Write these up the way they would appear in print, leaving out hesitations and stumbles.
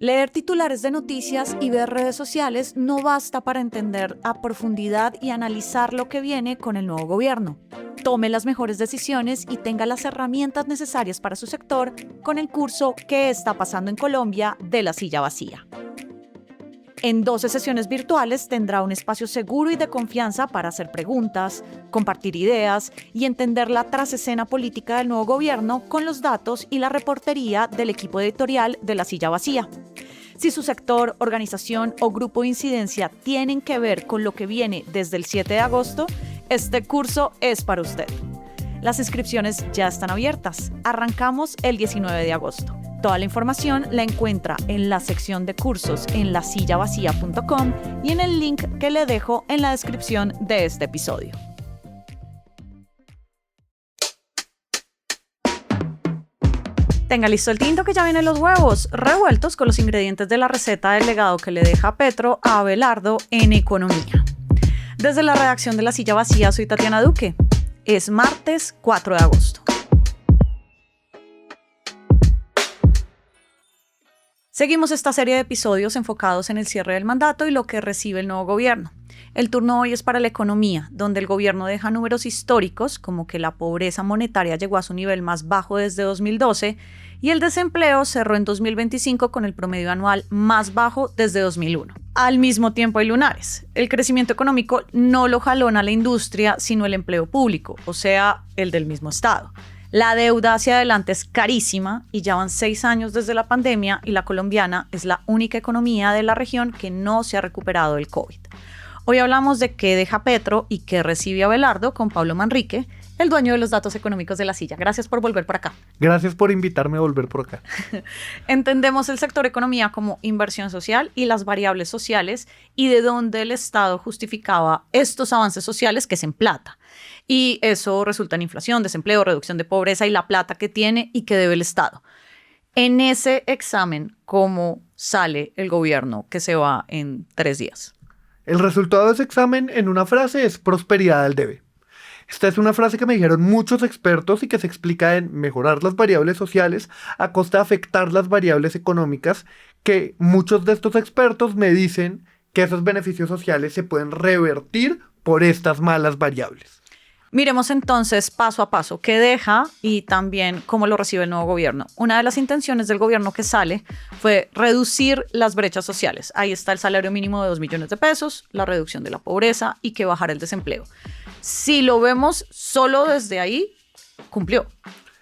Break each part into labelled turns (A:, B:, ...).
A: Leer titulares de noticias y ver redes sociales no basta para entender a profundidad y analizar lo que viene con el nuevo gobierno. Tome las mejores decisiones y tenga las herramientas necesarias para su sector con el curso ¿Qué está pasando en Colombia? De La Silla Vacía. En 12 sesiones virtuales tendrá un espacio seguro y de confianza para hacer preguntas, compartir ideas y entender la trasescena política del nuevo gobierno con los datos y la reportería del equipo editorial de La Silla Vacía. Si su sector, organización o grupo de incidencia tienen que ver con lo que viene desde el 7 de agosto, este curso es para usted. Las inscripciones ya están abiertas. Arrancamos el 19 de agosto. Toda la información la encuentra en la sección de cursos en lasillavacía.com y en el link que le dejo en la descripción de este episodio. Tenga listo el tinto que ya vienen los huevos revueltos con los ingredientes de la receta del legado que le deja Petro a Abelardo en economía. Desde la redacción de La Silla Vacía soy Tatiana Duque. Es martes 4 de agosto. Seguimos esta serie de episodios enfocados en el cierre del mandato y lo que recibe el nuevo gobierno. El turno hoy es para la economía, donde el gobierno deja números históricos, como que la pobreza monetaria llegó a su nivel más bajo desde 2012 y el desempleo cerró en 2025 con el promedio anual más bajo desde 2001. Al mismo tiempo hay lunares. El crecimiento económico no lo jalona la industria, sino el empleo público, o sea, el del mismo Estado. La deuda hacia adelante es carísima y ya van 6 años desde la pandemia y la colombiana es la única economía de la región que no se ha recuperado del COVID. Hoy hablamos de qué deja Petro y qué recibe Abelardo con Pablo Manrique, el dueño de los datos económicos de La Silla. Gracias por volver por acá.
B: Gracias por invitarme a volver por acá.
A: Entendemos el sector economía como inversión social y las variables sociales y de dónde el Estado justificaba estos avances sociales, que es en plata. Y eso resulta en inflación, desempleo, reducción de pobreza y la plata que tiene y que debe el Estado. En ese examen, ¿cómo sale el gobierno que se va en 3 días?
B: El resultado de ese examen, en una frase, es prosperidad al debe. Esta es una frase que me dijeron muchos expertos y que se explica en mejorar las variables sociales a costa de afectar las variables económicas, que muchos de estos expertos me dicen que esos beneficios sociales se pueden revertir por estas malas variables.
A: Miremos entonces paso a paso qué deja y también cómo lo recibe el nuevo gobierno. Una de las intenciones del gobierno que sale fue reducir las brechas sociales. Ahí está el salario mínimo de 2 millones de pesos, la reducción de la pobreza y que bajar el desempleo. Si lo vemos solo desde ahí, cumplió.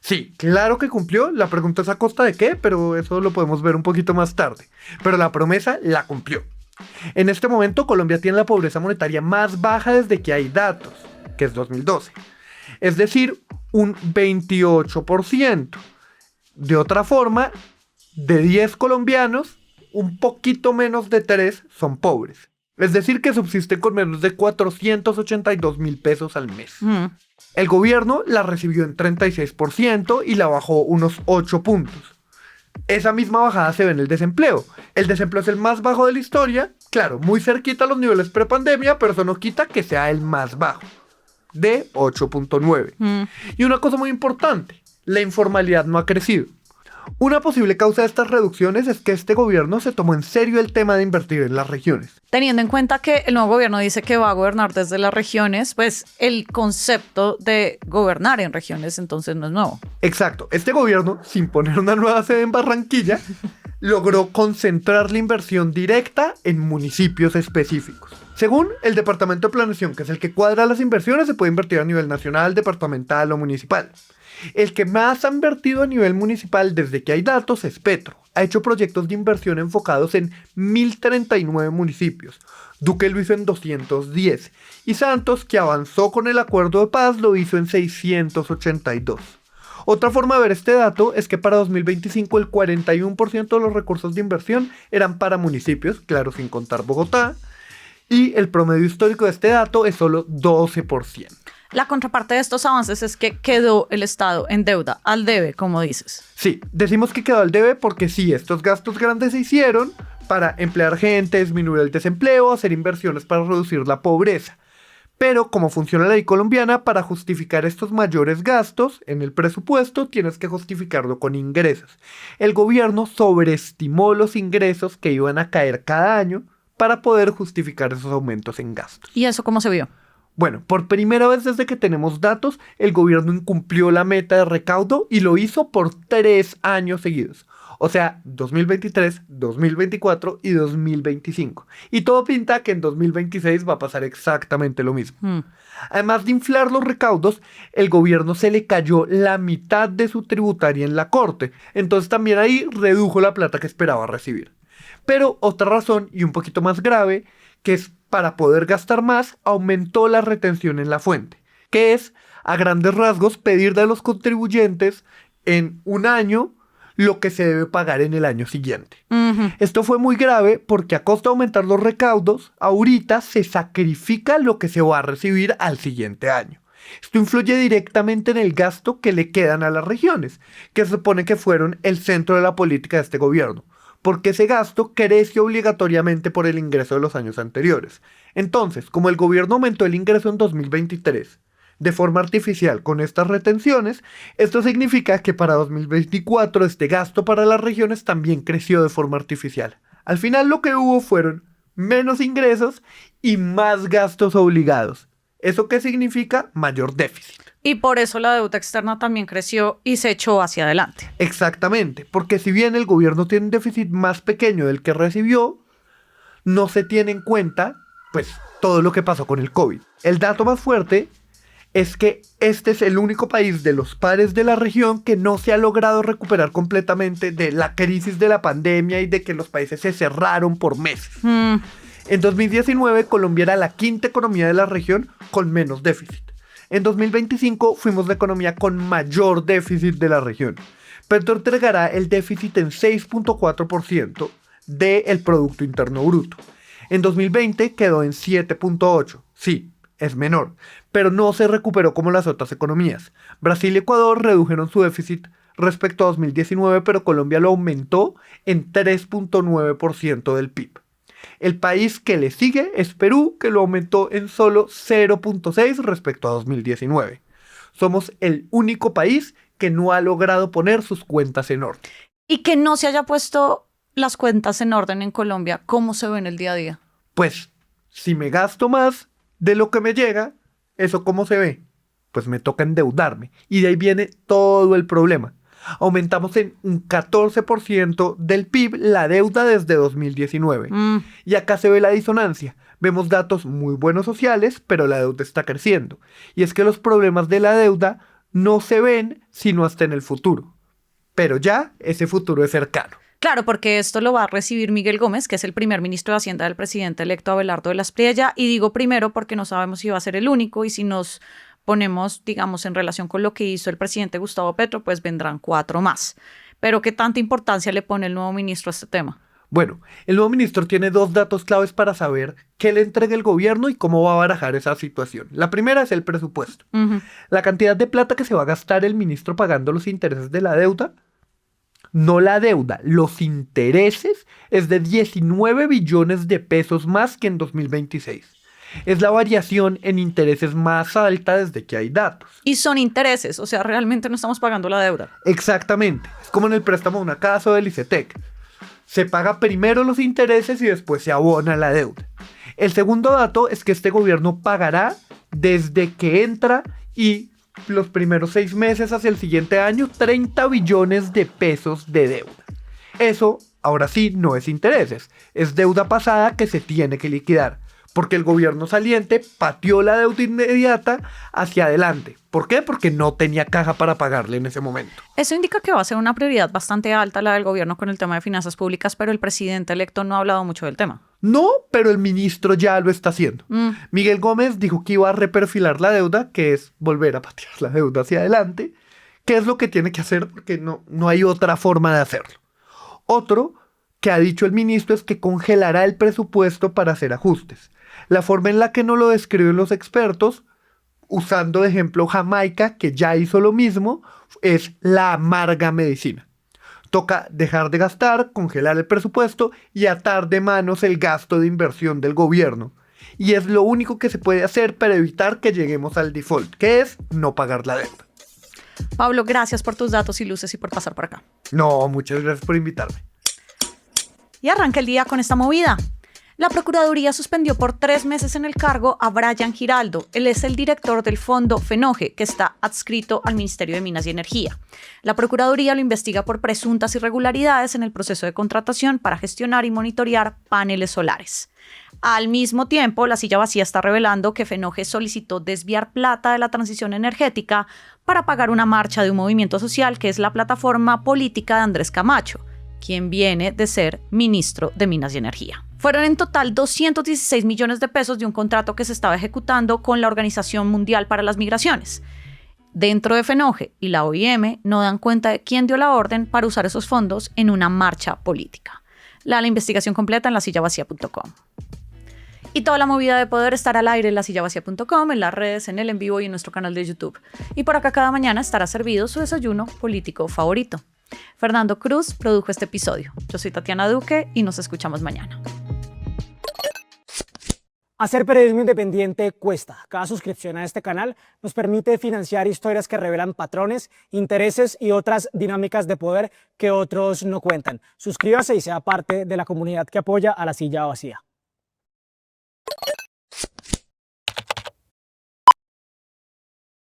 B: Sí, claro que cumplió. La pregunta es a costa de qué, pero eso lo podemos ver un poquito más tarde. Pero la promesa la cumplió. En este momento Colombia tiene la pobreza monetaria más baja desde que hay datos, que es 2012. Es decir, un 28%. De otra forma, de 10 colombianos, un poquito menos de 3 son pobres. Es decir, que subsisten con menos de 482.000 pesos al mes. El gobierno la recibió en 36% y la bajó unos 8 puntos. Esa misma bajada se ve en el desempleo. El desempleo es el más bajo de la historia, claro, muy cerquita a los niveles prepandemia, pero eso no quita que sea el más bajo, de 8.9. Y una cosa muy importante, la informalidad no ha crecido. Una posible causa de estas reducciones es que este gobierno se tomó en serio el tema de invertir en las regiones.
A: Teniendo en cuenta que el nuevo gobierno dice que va a gobernar desde las regiones, pues el concepto de gobernar en regiones entonces no es nuevo.
B: Exacto. Este gobierno, sin poner una nueva sede en Barranquilla, logró concentrar la inversión directa en municipios específicos. Según el Departamento de Planeación, que es el que cuadra las inversiones, se puede invertir a nivel nacional, departamental o municipal. El que más ha invertido a nivel municipal desde que hay datos es Petro. Ha hecho proyectos de inversión enfocados en 1.039 municipios. Duque lo hizo en 210. Y Santos, que avanzó con el acuerdo de paz, lo hizo en 682. Otra forma de ver este dato es que para 2025 el 41% de los recursos de inversión eran para municipios, claro, sin contar Bogotá. Y el promedio histórico de este dato es solo 12%.
A: La contraparte de estos avances es que quedó el Estado en deuda, al debe, como dices.
B: Sí, decimos que quedó al debe porque sí, estos gastos grandes se hicieron para emplear gente, disminuir el desempleo, hacer inversiones para reducir la pobreza. Pero como funciona la ley colombiana, para justificar estos mayores gastos en el presupuesto tienes que justificarlo con ingresos. El gobierno sobreestimó los ingresos que iban a caer cada año para poder justificar esos aumentos en gastos.
A: ¿Y eso cómo se vio?
B: Bueno, por primera vez desde que tenemos datos, el gobierno incumplió la meta de recaudo y lo hizo por 3 años seguidos. O sea, 2023, 2024 y 2025. Y todo pinta que en 2026 va a pasar exactamente lo mismo. Además de inflar los recaudos, el gobierno se le cayó la mitad de su tributaria en la corte. Entonces también ahí redujo la plata que esperaba recibir. Pero otra razón, y un poquito más grave, que es para poder gastar más, aumentó la retención en la fuente, que es, a grandes rasgos, pedirle a los contribuyentes en un año lo que se debe pagar en el año siguiente. Esto fue muy grave porque a costa de aumentar los recaudos, ahorita se sacrifica lo que se va a recibir al siguiente año. Esto influye directamente en el gasto que le quedan a las regiones, que se supone que fueron el centro de la política de este gobierno, porque ese gasto crece obligatoriamente por el ingreso de los años anteriores. Entonces, como el gobierno aumentó el ingreso en 2023 de forma artificial con estas retenciones, esto significa que para 2024 este gasto para las regiones también creció de forma artificial. Al final lo que hubo fueron menos ingresos y más gastos obligados. ¿Eso qué significa? Mayor déficit.
A: Y por eso la deuda externa también creció y se echó hacia adelante.
B: Exactamente, porque si bien el gobierno tiene un déficit más pequeño del que recibió, no se tiene en cuenta, pues, todo lo que pasó con el COVID. El dato más fuerte es que este es el único país de los pares de la región que no se ha logrado recuperar completamente de la crisis de la pandemia y de que los países se cerraron por meses. En 2019, Colombia era la quinta economía de la región con menos déficit. En 2025 fuimos la economía con mayor déficit de la región. Petro entregará el déficit en 6.4% del Producto Interno Bruto. En 2020 quedó en 7.8%. Sí, es menor, pero no se recuperó como las otras economías. Brasil y Ecuador redujeron su déficit respecto a 2019, pero Colombia lo aumentó en 3.9% del PIB. El país que le sigue es Perú, que lo aumentó en solo 0.6 respecto a 2019. Somos el único país que no ha logrado poner sus cuentas en orden.
A: Y que no se haya puesto las cuentas en orden en Colombia, ¿cómo se ve en el día a día?
B: Pues, si me gasto más de lo que me llega, ¿eso cómo se ve? Pues me toca endeudarme. Y de ahí viene todo el problema. Aumentamos en un 14% del PIB la deuda desde 2019. Y acá se ve la disonancia. Vemos datos muy buenos sociales, pero la deuda está creciendo. Y es que los problemas de la deuda no se ven sino hasta en el futuro. Pero ya ese futuro es cercano.
A: Claro, porque esto lo va a recibir Miguel Gómez, que es el primer ministro de Hacienda del presidente electo Abelardo de la Espriella. Y digo primero porque no sabemos si va a ser el único y si nos ponemos, digamos, en relación con lo que hizo el presidente Gustavo Petro, pues vendrán 4 más. Pero ¿qué tanta importancia le pone el nuevo ministro a este tema?
B: Bueno, el nuevo ministro tiene 2 datos claves para saber qué le entrega el gobierno y cómo va a barajar esa situación. La primera es el presupuesto. La cantidad de plata que se va a gastar el ministro pagando los intereses de la deuda, no la deuda, los intereses, es de 19 billones de pesos más que en 2026. Es la variación en intereses más alta desde que hay datos.
A: Y son intereses, o sea, realmente no estamos pagando la deuda.
B: Exactamente, es como en el préstamo de una casa o del ICETEC. Se paga primero los intereses y después se abona la deuda. El segundo dato es que este gobierno pagará desde que entra y los primeros 6 meses hacia el siguiente año 30 billones de pesos de deuda. Eso, ahora sí, no es intereses, es deuda pasada que se tiene que liquidar. Porque el gobierno saliente pateó la deuda inmediata hacia adelante. ¿Por qué? Porque no tenía caja para pagarle en ese momento.
A: Eso indica que va a ser una prioridad bastante alta la del gobierno con el tema de finanzas públicas, pero el presidente electo no ha hablado mucho del tema.
B: No, pero el ministro ya lo está haciendo. Miguel Gómez dijo que iba a reperfilar la deuda, que es volver a patear la deuda hacia adelante, que es lo que tiene que hacer porque no hay otra forma de hacerlo. Otro que ha dicho el ministro es que congelará el presupuesto para hacer ajustes. La forma en la que nos lo describen los expertos, usando de ejemplo Jamaica, que ya hizo lo mismo, es la amarga medicina. Toca dejar de gastar, congelar el presupuesto y atar de manos el gasto de inversión del gobierno. Y es lo único que se puede hacer para evitar que lleguemos al default, que es no pagar la deuda.
A: Pablo, gracias por tus datos y luces y por pasar por acá.
B: No, muchas gracias por invitarme.
A: Y arranca el día con esta movida. La Procuraduría suspendió por 3 meses en el cargo a Brian Giraldo. Él es el director del fondo FENOGE, que está adscrito al Ministerio de Minas y Energía. La Procuraduría lo investiga por presuntas irregularidades en el proceso de contratación para gestionar y monitorear paneles solares. Al mismo tiempo, la silla vacía está revelando que FENOGE solicitó desviar plata de la transición energética para pagar una marcha de un movimiento social que es la plataforma política de Andrés Camacho, quien viene de ser ministro de Minas y Energía. Fueron en total 216 millones de pesos de un contrato que se estaba ejecutando con la Organización Mundial para las Migraciones. Dentro de FENOGE y la OIM no dan cuenta de quién dio la orden para usar esos fondos en una marcha política. La investigación completa en lasillavacía.com. Y toda la movida de poder estar al aire en lasillavacía.com, en las redes, en el en vivo y en nuestro canal de YouTube. Y por acá cada mañana estará servido su desayuno político favorito. Fernando Cruz produjo este episodio. Yo soy Tatiana Duque y nos escuchamos mañana.
C: Hacer periodismo independiente cuesta. Cada suscripción a este canal nos permite financiar historias que revelan patrones, intereses y otras dinámicas de poder que otros no cuentan. Suscríbase y sea parte de la comunidad que apoya a La Silla Vacía.